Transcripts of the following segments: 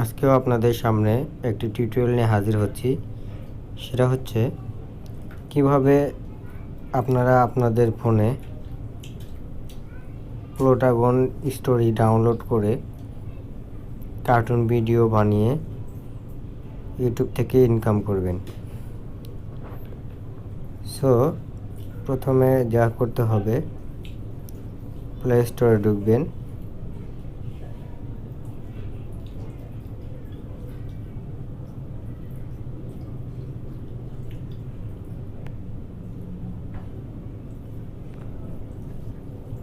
আজকেও আপনাদের সামনে একটি টিউটোরিয়াল নিয়ে হাজির হচ্ছি। সেটা হচ্ছে কিভাবে আপনারা আপনাদের ফোনে প্লোটাগন স্টোরি ডাউনলোড করে কার্টুন ভিডিও বানিয়ে ইউটিউব থেকে ইনকাম করবেন। সো প্রথমে যা করতে হবে, প্লে স্টোরে ঢুকবেন।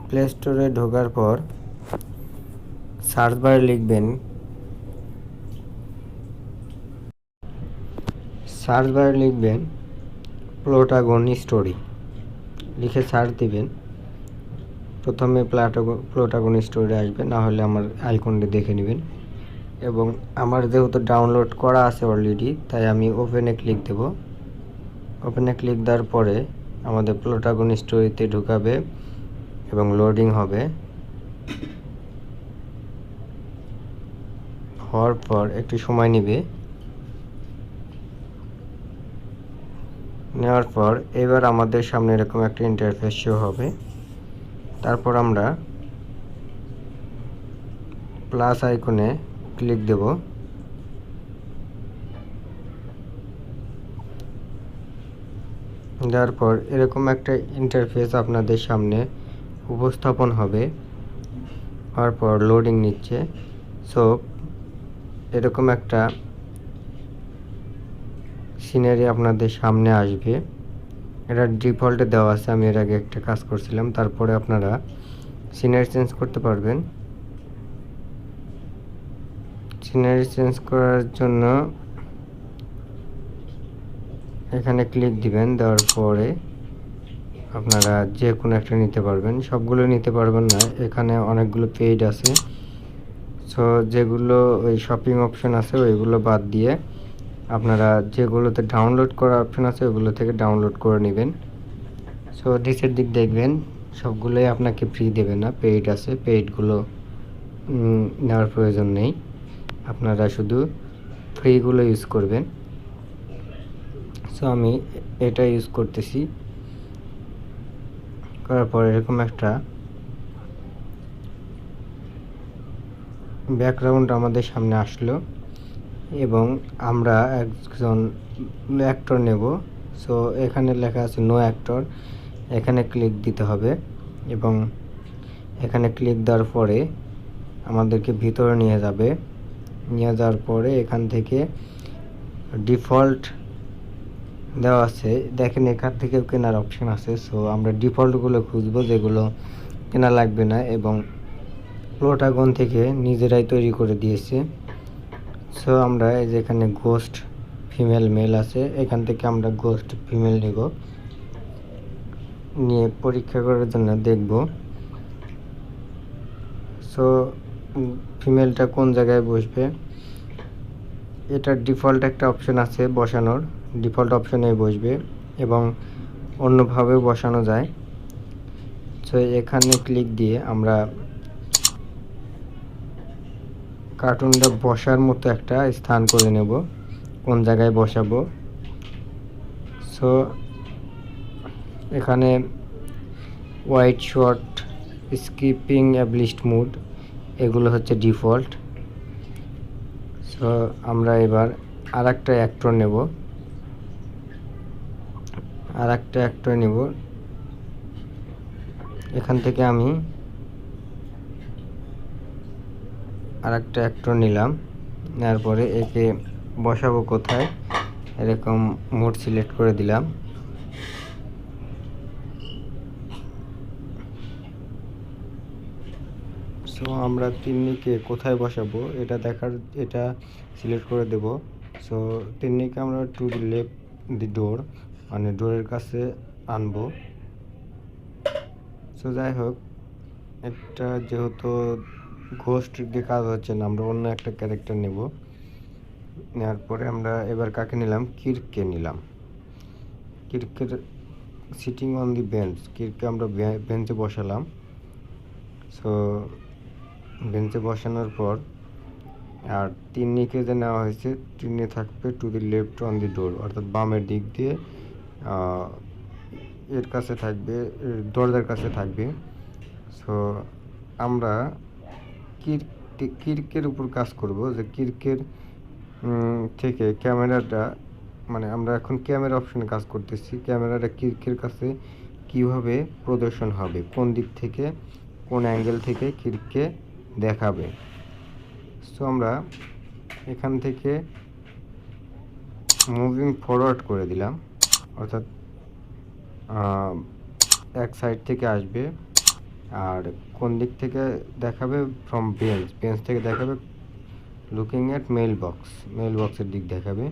প্লে স্টোরে ঢোকার পর সার্চ বারে লিখবেন প্লোটাগন স্টোরি, লিখে সার্চ দিবেন। প্রথমে প্লোটাগন স্টোরি আসবে, না হলে আমার আইকনটি দেখে নেবেন। এবং আমার যেহেতু ডাউনলোড করা আছে অলরেডি, তাই আমি ওপেনে ক্লিক দেব। ওপেনে ক্লিক দেওয়ার পরে আমাদের প্লোটাগন স্টোরিতে ঢুকাবে এবং লোডিং হবে। হওয়ার পর একটু সময় নেওয়ার পর এবার আমাদের সামনে এরকম একটা ইন্টারফেস শো হবে। তারপর আমরা প্লাস আইকনে ক্লিক দেব। দেওয়ার পর এরকম একটা ইন্টারফেস আপনাদের সামনে উপস্থাপন হবে। হওয়ার পর লোডিং নিচ্ছে। সো এরকম একটা সিনারি আপনাদের সামনে আসবে। এটা ডিফল্টে দেওয়া আছে, আমি এর আগে একটা কাজ করছিলাম। তারপরে আপনারা সিনারি চেঞ্জ করতে পারবেন। সিনারি চেঞ্জ করার জন্য এখানে ক্লিক দিবেন। দেওয়ার পরে আপনারা যে কোনো একটা নিতে পারবেন, সবগুলো নিতে পারবেন না, এখানে অনেকগুলো পেইড আছে। সো যেগুলো ওই শপিং অপশন আছে ওইগুলো বাদ দিয়ে আপনারা যেগুলোতে ডাউনলোড করার অপশন আছে ওগুলো থেকে ডাউনলোড করে নেবেন। সো নিচের দিক দেখবেন সবগুলোই আপনাকে ফ্রি দেবে না, পেইড আছে। পেইডগুলো নেওয়ার প্রয়োজন নেই, আপনারা শুধু ফ্রিগুলো ইউজ করবেন। সো আমি এটা ইউজ করতেছি। করার পর এরকম একটা ব্যাকগ্রাউন্ড আমাদের সামনে আসলো এবং আমরা একজন অ্যাক্টর নেব। সো এখানে লেখা আছে নো অ্যাক্টর, এখানে ক্লিক দিতে হবে। এবং এখানে ক্লিক দেওয়ার পরে আমাদেরকে ভিতরে নিয়ে যাওয়ার পরে এখান থেকে ডিফল্ট দেওয়া আছে, দেখেন এখান থেকেও কেনার অপশন আছে। সো আমরা ডিফল্টগুলো খুঁজবো যেগুলো কেনা লাগবে না এবং প্লোটাগন থেকে নিজেরাই তৈরি করে দিয়েছে। সো আমরা এই যে এখানে গোস্ট ফিমেল মেল আছে, এখান থেকে আমরা গোস্ট ফিমেল নিয়ে পরীক্ষা করার জন্য দেখব। সো ফিমেলটা কোন জায়গায় বসবে, এটার ডিফল্ট একটা অপশন আছে বসানোর, ডিফল্ট অপশনে বসবে এবং অন্যভাবেও বসানো যায়। সো এখানে ক্লিক দিয়ে আমরা কার্টুনটা বসার মতো একটা স্থান করে নেব, কোন জায়গায় বসাবো। সো এখানে white short, skipping ableist mode, এগুলো হচ্ছে ডিফল্ট। সো আমরা এবার আর একটা অ্যাক্টর নেব। এখান থেকে আমি আর একটা অ্যাক্টর নিলাম। নেওয়ার পরে একে বসাবো কোথায়, এরকম মোড সিলেক্ট করে দিলাম। সো আমরা তিন্নিকে কোথায় বসাবো এটা সিলেক্ট করে দেব। সো তিন্নিকে আমরা টু দি লেফট দি ডোর, মানে ডোরের কাছে আনবো। সো যাই হোক, এটা যেহেতু ঘোস্ট দিয়ে কাজ হচ্ছে না, আমরা অন্য একটা ক্যারেক্টার নেওয়ার পরে আমরা এবার কাকে নিলাম, কির্ককে নিলাম। কির্কের সিটিং অন দি বেঞ্চ, কির্ককে আমরা বেঞ্চে বসালাম। সো বেঞ্চে বসানোর পর আর 3 নিকে যে নেওয়া হয়েছে 3 থাকবে to the left on the door, অর্থাৎ বামের দিক দিয়ে এর কাছে থাকবে, দরজার কাছে থাকবে। সো আমরা কির্কের উপর কাজ করব, যে কির্কের থেকে ক্যামেরাটা, মানে আমরা এখন ক্যামেরা অপশনে কাজ করতেছি। ক্যামেরাটা কির্কের কাছে কিভাবে প্রদর্শন হবে, কোন দিক থেকে কোন অ্যাঙ্গেল থেকে কির্ককে দেখাবে। সো আমরা এখান থেকে মুভিং ফরওয়ার্ড করে দিলাম, অর্থাৎ এক সাইড থেকে আসবে। আর কোন দিক থেকে দেখাবে, ফ্রম বেঞ্চ থেকে দেখাবে লুকিং অ্যাট মেইল বক্সের দিক দেখাবে।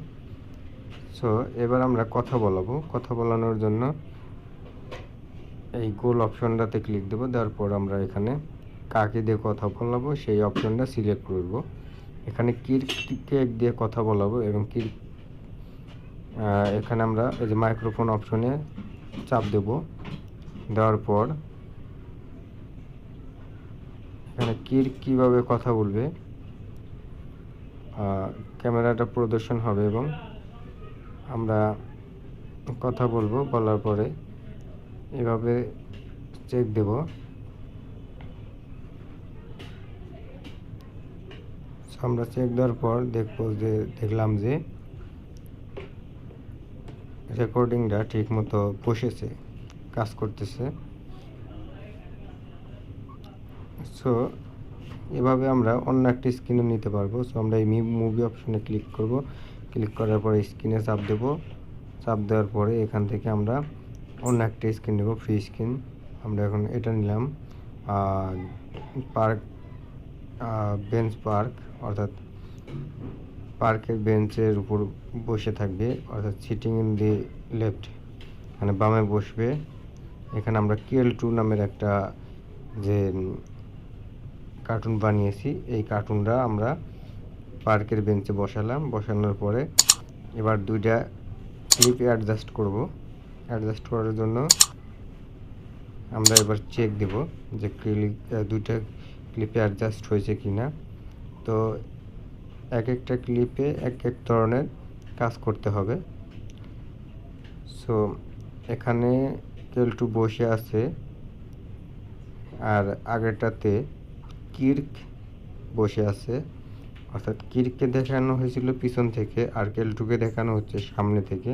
সো এবার আমরা কথা বলাবো। কথা বলানোর জন্য এই গোল অপশনটাতে ক্লিক দেবো, দেওয়ার পর আমরা এখানে কাকে দিয়ে কথা বলাবো সেই অপশনটা সিলেক্ট করব। এখানে কির্ককে দিয়ে কথা বলাবো এবং এখানে আমরা এই যে মাইক্রোফোন অপশনে চাপ দেব। দেওয়ার পর এখানে কির্ক কীভাবে কথা বলবে ক্যামেরাটা প্রদর্শন হবে এবং আমরা কথা বলবো। বলার পরে এভাবে চেক দেব। আমরা চেক দেওয়ার পর দেখলাম যে রেকর্ডিংটা ঠিক মতো বসেছে, কাজ করতেছে। সো এভাবে আমরা অন্য একটা স্ক্রিনও নিতে পারবো। সো আমরা এই মুভি অপশনে ক্লিক করব। ক্লিক করার পরে স্ক্রিনে চাপ দেব। চাপ দেওয়ার পরে এখান থেকে আমরা অন্য একটা স্ক্রিন নেব, ফ্রি স্ক্রিন। আমরা এখন এটা নিলাম, বেঞ্চ পার্ক, অর্থাৎ পার্কের বেঞ্চের উপর বসে থাকবে, অর্থাৎ সিটিং ইন দি লেফট, মানে বামে বসবে। এখানে আমরা KL2 নামের একটা যে কার্টুন বানিয়েছি, এই কার্টুনটা আমরা পার্কের বেঞ্চে বসালাম। বসানোর পরে এবার দুইটা ক্লিপ অ্যাডজাস্ট করব। অ্যাডজাস্ট করার জন্য আমরা এবার চেক দেব যে দুইটা ক্লিপে অ্যাডজাস্ট হয়েছে কি না। তো এক একটা ক্লিপে এক এক ধরনের কাজ করতে হবে। সো এখানে KL2 বসে আছে, আর আগেরটাতে কির্ক বসে আছে, অর্থাৎ কির্ককে দেখানো হয়েছিল পিছন থেকে আর KL2কে দেখানো হচ্ছে সামনে থেকে।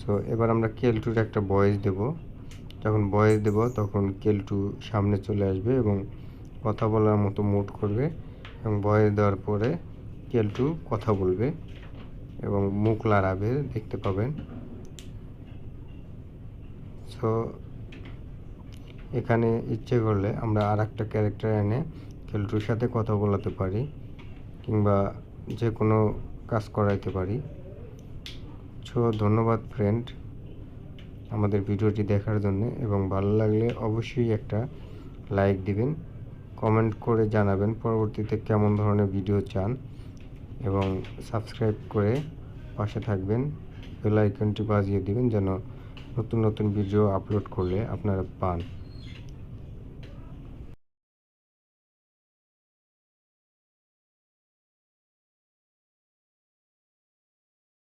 সো এবার আমরা KL2-র একটা ভয়েস দেব। যখন ভয়েস দেব তখন KL2 সামনে চলে আসবে এবং কথা বলার মতো মুড করবে, এবং ভয়েস দেওয়ার পরে KL2 কথা বলবে এবং মুখ লড়াবে, দেখতে পাবেন। সো এখানে ইচ্ছে করলে আমরা আর একটা ক্যারেক্টার এনে KL2-র সাথে কথা বলাতে পারি, কিংবা যে কোনো কাজ করাইতে পারি। সো ধন্যবাদ ফ্রেন্ড আমাদের ভিডিওটি দেখার জন্য, এবং ভালো লাগলে অবশ্যই একটা লাইক দিবেন, কমেন্ট করে জানাবেন পরবর্তীতে কেমন ধরনের ভিডিও চান, এবং সাবস্ক্রাইব করে পাশে থাকবেন। বেল আইকনটি বাজিয়ে দিবেন যেন নতুন নতুন ভিডিও আপলোড করলে আপনারা পান।